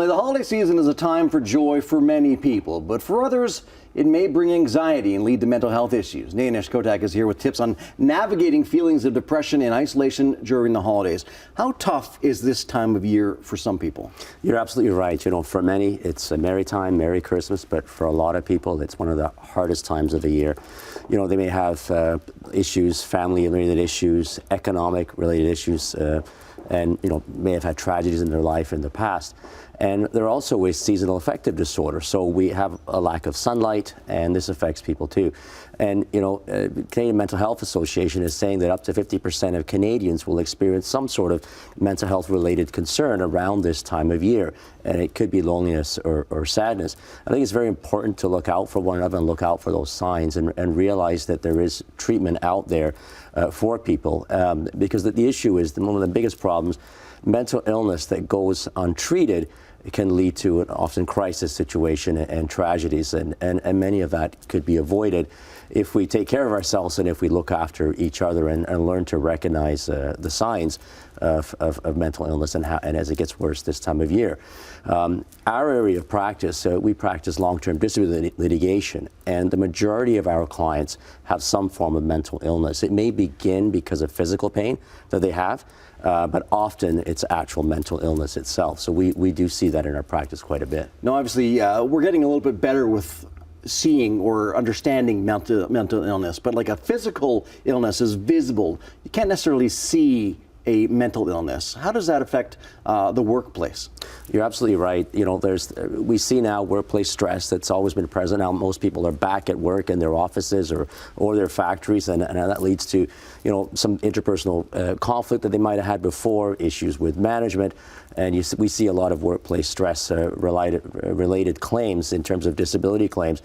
family, the holiday season is a time for joy for many people, but for others, it may bring anxiety and lead to mental health issues. Nainesh Kotak is here with tips on navigating feelings of depression and isolation during the holidays. How tough is this time of year for some people? You're absolutely right. For many, it's a merry time, Merry Christmas, but for a lot of people, it's one of the hardest times of the year. They may have issues, family-related issues, economic-related issues, and may have had tragedies in their life in the past. And there also is seasonal affective disorder. So we have a lack of sunlight, and this affects people too. And Canadian Mental Health Association is saying that up to 50% of Canadians will experience some sort of mental health related concern around this time of year. And it could be loneliness or sadness. I think it's very important to look out for one another and look out for those signs and realize that there is treatment out there for people, because the issue is one of the biggest problems. Mental illness that goes untreated can lead to an often crisis situation and tragedies, and many of that could be avoided if we take care of ourselves and if we look after each other and learn to recognize the signs of mental illness and as it gets worse this time of year. Our area of practice, we practice long-term disability litigation, and the majority of our clients have some form of mental illness. It may begin because of physical pain that they have, but often it's actual mental illness itself. So we do see that in our practice quite a bit. Now, obviously, we're getting a little bit better with seeing or understanding mental illness, but like a physical illness is visible. You can't necessarily see a mental illness. How does that affect the workplace? You're absolutely right. We see now workplace stress that's always been present. Now most people are back at work in their offices or their factories, and that leads to some interpersonal conflict that they might have had before, issues with management, and we see a lot of workplace stress related claims in terms of disability claims.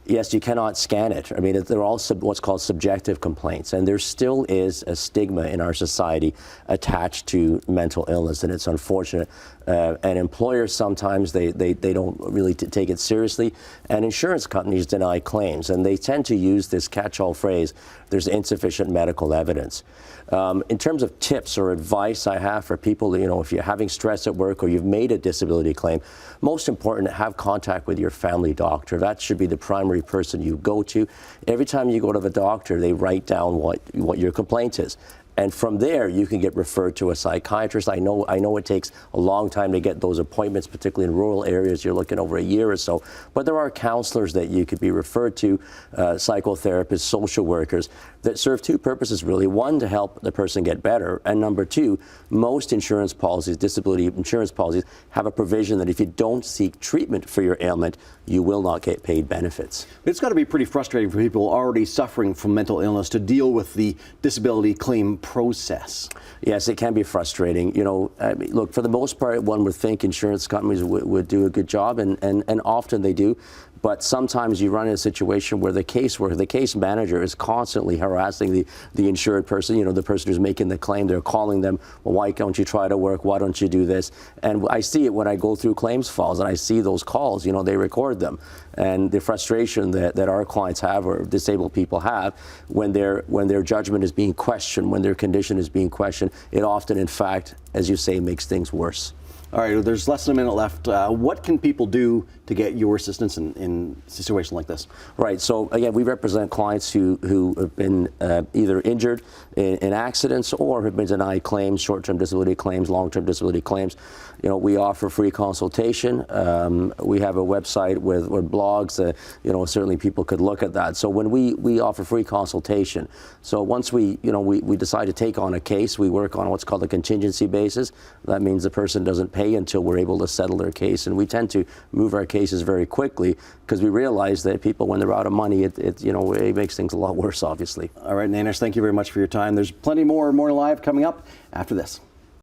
Yes, you cannot scan it. I mean, they're all what's called subjective complaints, and there still is a stigma in our society attached to mental illness, and it's unfortunate. And employers sometimes they don't really take it seriously, and insurance companies deny claims, and they tend to use this catch-all phrase, there's insufficient medical evidence. In terms of tips or advice I have for people, if you're having stress at work or you've made a disability claim, most important, have contact with your family doctor. That should be the primary person you go to. Every time you go to the doctor, they write down what your complaint is. And from there, you can get referred to a psychiatrist. I know it takes a long time to get those appointments, particularly in rural areas. You're looking over a year or so. But there are counselors that you could be referred to, psychotherapists, social workers, that serve two purposes, really. One, to help the person get better. And number two, most insurance policies, disability insurance policies, have a provision that if you don't seek treatment for your ailment, you will not get paid benefits. It's got to be pretty frustrating for people already suffering from mental illness to deal with the disability claim process. Yes, it can be frustrating. Look, for the most part, one would think insurance companies would do a good job, and often they do. But sometimes you run in a situation where the case manager is constantly harassing the insured person, the person who's making the claim. They're calling them, well, why don't you try to work? Why don't you do this? And I see it when I go through claims files and I see those calls, they record them. And the frustration that our clients have or disabled people have when their judgment is being questioned, when their condition is being questioned, it often, in fact, as you say, makes things worse. All right, there's less than a minute left. What can people do to get your assistance in a situation like this? Right, so again, we represent clients who have been either injured in accidents or have been denied claims, short-term disability claims, long-term disability claims. We offer free consultation. We have a website with blogs. Certainly people could look at that. So when we offer free consultation, so once we decide to take on a case, we work on what's called a contingency basis. That means the person doesn't pay until we're able to settle their case, and we tend to move our cases very quickly because we realize that people, when they're out of money, it makes things a lot worse, obviously. All right, Nainesh, thank you very much for your time. There's plenty more Live coming up after this.